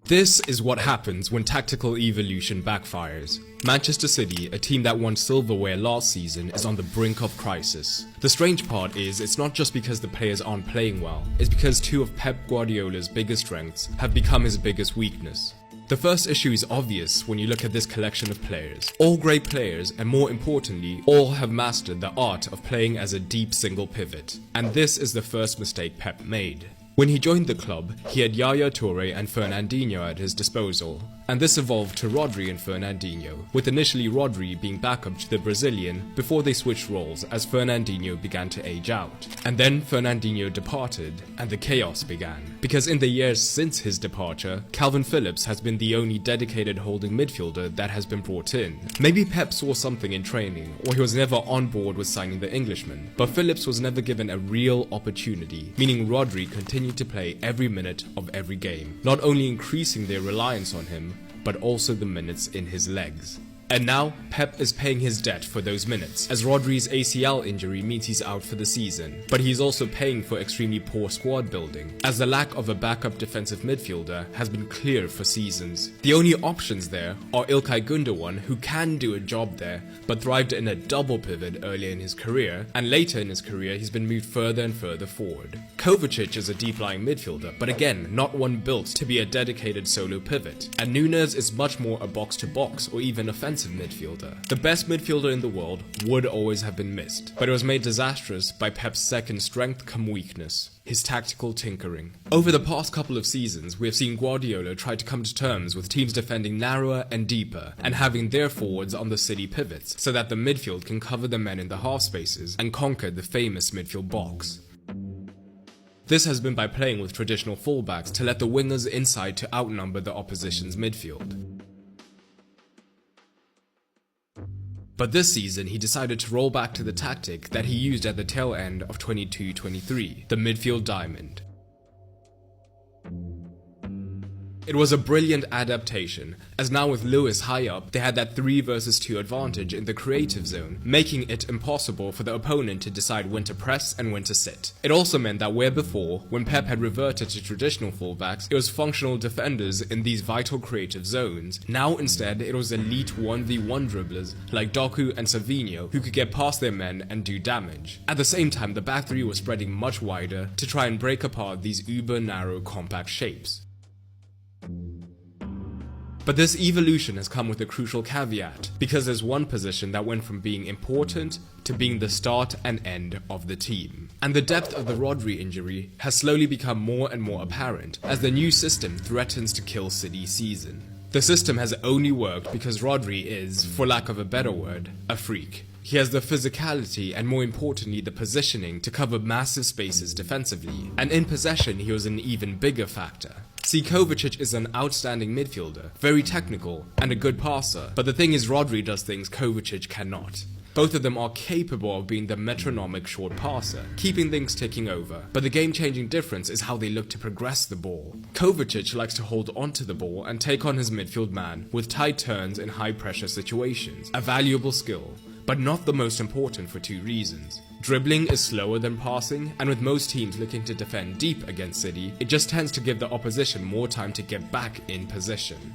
This is what happens when tactical evolution backfires. Manchester City, a team that won silverware last season, is on the brink of crisis. The strange part is, it's not just because the players aren't playing well, it's because two of Pep Guardiola's biggest strengths have become his biggest weakness. The first issue is obvious when you look at this collection of players. All great players, and more importantly, all have mastered the art of playing as a deep single pivot. And this is the first mistake Pep made. When he joined the club, he had Yaya Toure and Fernandinho at his disposal, and this evolved to Rodri and Fernandinho, with initially Rodri being backup to the Brazilian before they switched roles as Fernandinho began to age out. And then Fernandinho departed, and the chaos began. Because in the years since his departure, Calvin Phillips has been the only dedicated holding midfielder that has been brought in. Maybe Pep saw something in training, or he was never on board with signing the Englishman, but Phillips was never given a real opportunity, meaning Rodri continued to play every minute of every game, not only increasing their reliance on him, but also the minutes in his legs. And now, Pep is paying his debt for those minutes, as Rodri's ACL injury means he's out for the season. But he's also paying for extremely poor squad building, as the lack of a backup defensive midfielder has been clear for seasons. The only options there are Ilkay Gundogan, who can do a job there, but thrived in a double pivot earlier in his career, and later in his career he's been moved further and further forward. Kovacic is a deep-lying midfielder, but again, not one built to be a dedicated solo pivot. And Nunez is much more a box-to-box or even offensive midfielder. The best midfielder in the world would always have been missed, but it was made disastrous by Pep's second strength come weakness: his tactical tinkering. Over the past couple of seasons, we have seen Guardiola try to come to terms with teams defending narrower and deeper, and having their forwards on the City pivots, so that the midfield can cover the men in the half spaces and conquer the famous midfield box. This has been by playing with traditional fullbacks to let the wingers inside to outnumber the opposition's midfield. But this season, he decided to roll back to the tactic that he used at the tail end of 22-23, the midfield diamond. It was a brilliant adaptation, as now with Lewis high up, they had that 3 versus 2 advantage in the creative zone, making it impossible for the opponent to decide when to press and when to sit. It also meant that where before, when Pep had reverted to traditional fullbacks, it was functional defenders in these vital creative zones. Now instead, it was elite 1v1 dribblers like Doku and Savinho who could get past their men and do damage. At the same time, the back 3 was spreading much wider to try and break apart these uber narrow compact shapes. But this evolution has come with a crucial caveat, because there's one position that went from being important to being the start and end of the team. And the depth of the Rodri injury has slowly become more and more apparent, as the new system threatens to kill City's season. The system has only worked because Rodri is, for lack of a better word, a freak. He has the physicality and, more importantly, the positioning to cover massive spaces defensively, and in possession he was an even bigger factor. See, Kovacic is an outstanding midfielder, very technical, and a good passer, but the thing is, Rodri does things Kovacic cannot. Both of them are capable of being the metronomic short passer, keeping things ticking over, but the game-changing difference is how they look to progress the ball. Kovacic likes to hold onto the ball and take on his midfield man with tight turns in high-pressure situations, a valuable skill, but not the most important for 2 reasons. Dribbling is slower than passing, and with most teams looking to defend deep against City, it just tends to give the opposition more time to get back in position.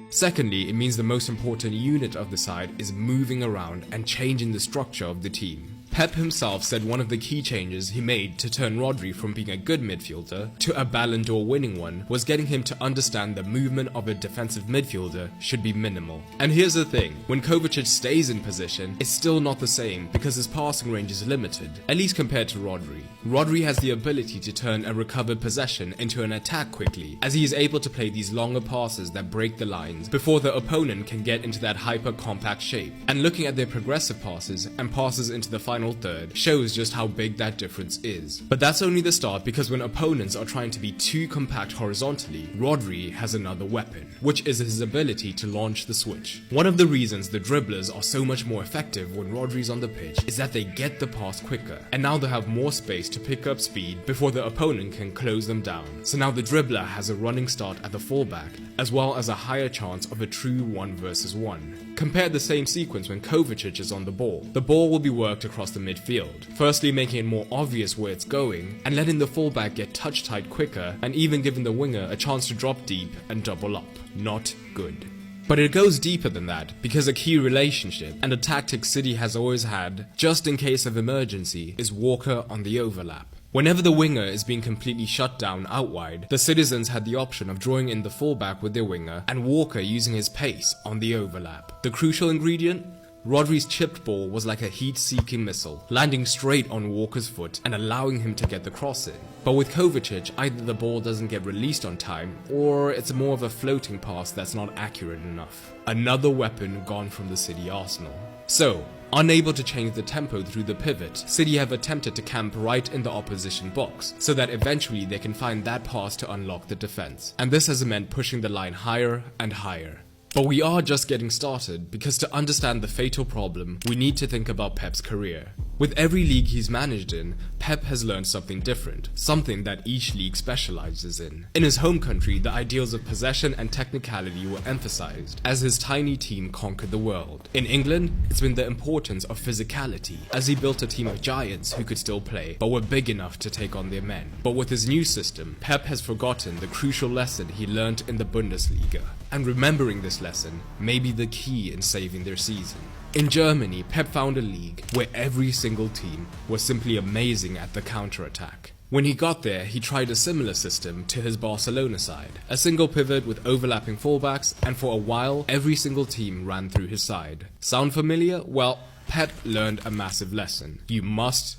Secondly, it means the most important unit of the side is moving around and changing the structure of the team. Pep himself said one of the key changes he made to turn Rodri from being a good midfielder to a Ballon d'Or winning one was getting him to understand the movement of a defensive midfielder should be minimal. And here's the thing, when Kovacic stays in position, it's still not the same because his passing range is limited, at least compared to Rodri. Rodri has the ability to turn a recovered possession into an attack quickly, as he is able to play these longer passes that break the lines before the opponent can get into that hyper-compact shape. And looking at their progressive passes and passes into the final third shows just how big that difference is. But that's only the start, because when opponents are trying to be too compact horizontally, Rodri has another weapon, which is his ability to launch the switch. One of the reasons the dribblers are so much more effective when Rodri's on the pitch is that they get the pass quicker, and now they have more space to pick up speed before the opponent can close them down. So now the dribbler has a running start at the fullback, as well as a higher chance of a true 1 versus 1. Compare the same sequence when Kovacic is on the ball. The ball will be worked across the midfield, firstly making it more obvious where it's going and letting the fullback get touch tight quicker and even giving the winger a chance to drop deep and double up. Not good. But it goes deeper than that, because a key relationship and a tactic City has always had, just in case of emergency, is Walker on the overlap. Whenever the winger is being completely shut down out wide, the citizens had the option of drawing in the fullback with their winger and Walker using his pace on the overlap. The crucial ingredient? Rodri's chipped ball was like a heat-seeking missile, landing straight on Walker's foot and allowing him to get the cross in. But with Kovacic, either the ball doesn't get released on time, or it's more of a floating pass that's not accurate enough. Another weapon gone from the City arsenal. So, unable to change the tempo through the pivot, City have attempted to camp right in the opposition box, so that eventually they can find that pass to unlock the defense. And this has meant pushing the line higher and higher. But we are just getting started, because to understand the fatal problem, we need to think about Pep's career. With every league he's managed in, Pep has learned something different, something that each league specializes in. In his home country, the ideals of possession and technicality were emphasized, as his tiny team conquered the world. In England, it's been the importance of physicality, as he built a team of giants who could still play, but were big enough to take on their men. But with his new system, Pep has forgotten the crucial lesson he learned in the Bundesliga. And remembering this lesson may be the key in saving their season. In Germany, Pep found a league where every single team was simply amazing at the counter-attack. When he got there, he tried a similar system to his Barcelona side, a single pivot with overlapping fullbacks, and for a while, every single team ran through his side. Sound familiar? Well, Pep learned a massive lesson. You must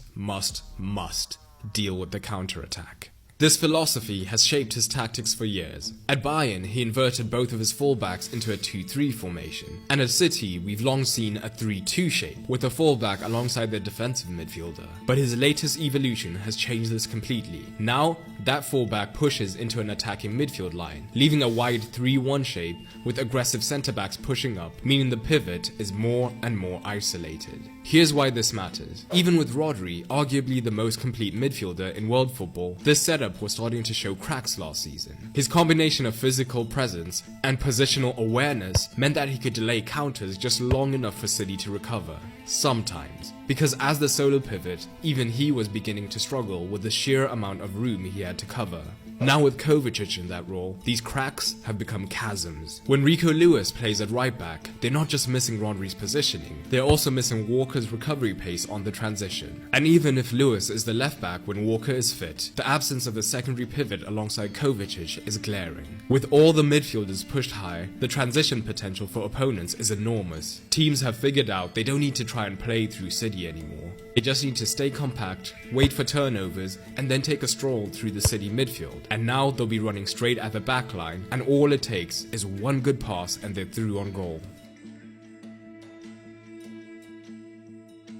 deal with the counter-attack. This philosophy has shaped his tactics for years. At Bayern, he inverted both of his fullbacks into a 2-3 formation. And at City, we've long seen a 3-2 shape, with a fullback alongside their defensive midfielder. But his latest evolution has changed this completely. Now, that fullback pushes into an attacking midfield line, leaving a wide 3-1 shape with aggressive centre-backs pushing up, meaning the pivot is more and more isolated. Here's why this matters. Even with Rodri, arguably the most complete midfielder in world football, this setup was starting to show cracks last season. His combination of physical presence and positional awareness meant that he could delay counters just long enough for City to recover. Sometimes. Because as the solo pivot, even he was beginning to struggle with the sheer amount of room he had to cover. Now with Kovacic in that role, these cracks have become chasms. When Rico Lewis plays at right back, they're not just missing Rodri's positioning, they're also missing Walker's recovery pace on the transition. And even if Lewis is the left back when Walker is fit, the absence of a secondary pivot alongside Kovacic is glaring. With all the midfielders pushed high, the transition potential for opponents is enormous. Teams have figured out they don't need to try and play through City anymore. They just need to stay compact, wait for turnovers, and then take a stroll through the City midfield. And now they'll be running straight at the back line, and all it takes is one good pass and they're through on goal.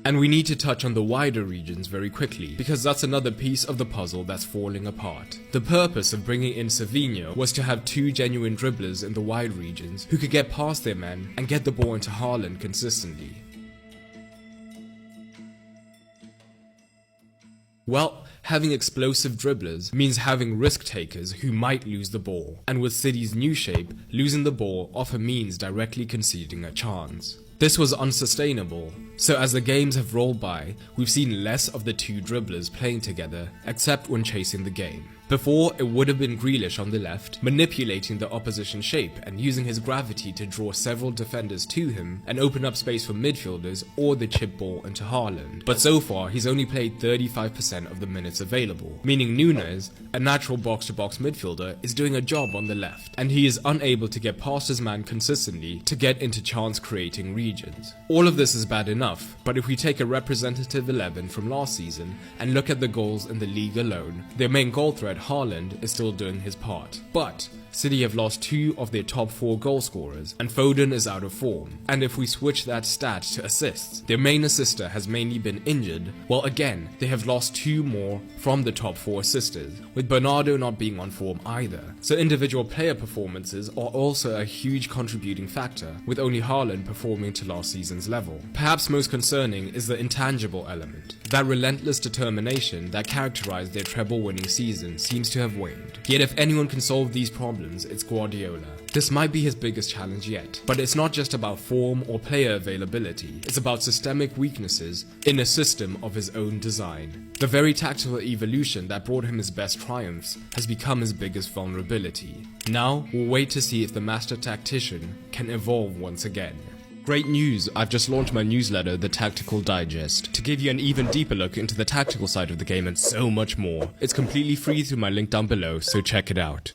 And we need to touch on the wider regions very quickly, because that's another piece of the puzzle that's falling apart. The purpose of bringing in Savinho was to have two genuine dribblers in the wide regions who could get past their men and get the ball into Haaland consistently. Well, having explosive dribblers means having risk takers who might lose the ball, and with City's new shape, losing the ball often means directly conceding a chance. This was unsustainable, so as the games have rolled by, we've seen less of the two dribblers playing together, except when chasing the game. Before, it would have been Grealish on the left, manipulating the opposition shape and using his gravity to draw several defenders to him and open up space for midfielders or the chip ball into Haaland. But so far, he's only played 35% of the minutes available, meaning Nunes, a natural box-to-box midfielder, is doing a job on the left, and he is unable to get past his man consistently to get into chance-creating regions. All of this is bad enough, but if we take a representative 11 from last season and look at the goals in the league alone, their main goal threat Haaland is still doing his part. But City have lost 2 of their top 4 goal scorers, and Foden is out of form. And if we switch that stat to assists, their main assister has mainly been injured, well again, they have lost 2 more from the top 4 assisters, with Bernardo not being on form either. So individual player performances are also a huge contributing factor, with only Haaland performing to last season's level. Perhaps most concerning is the intangible element. That relentless determination that characterized their treble-winning season seems to have waned. Yet if anyone can solve these problems, problems, it's Guardiola. This might be his biggest challenge yet, but it's not just about form or player availability, it's about systemic weaknesses in a system of his own design. The very tactical evolution that brought him his best triumphs has become his biggest vulnerability. Now, we'll wait to see if the master tactician can evolve once again. Great news, I've just launched my newsletter, The Tactical Digest, to give you an even deeper look into the tactical side of the game and so much more. It's completely free through my link down below, so check it out.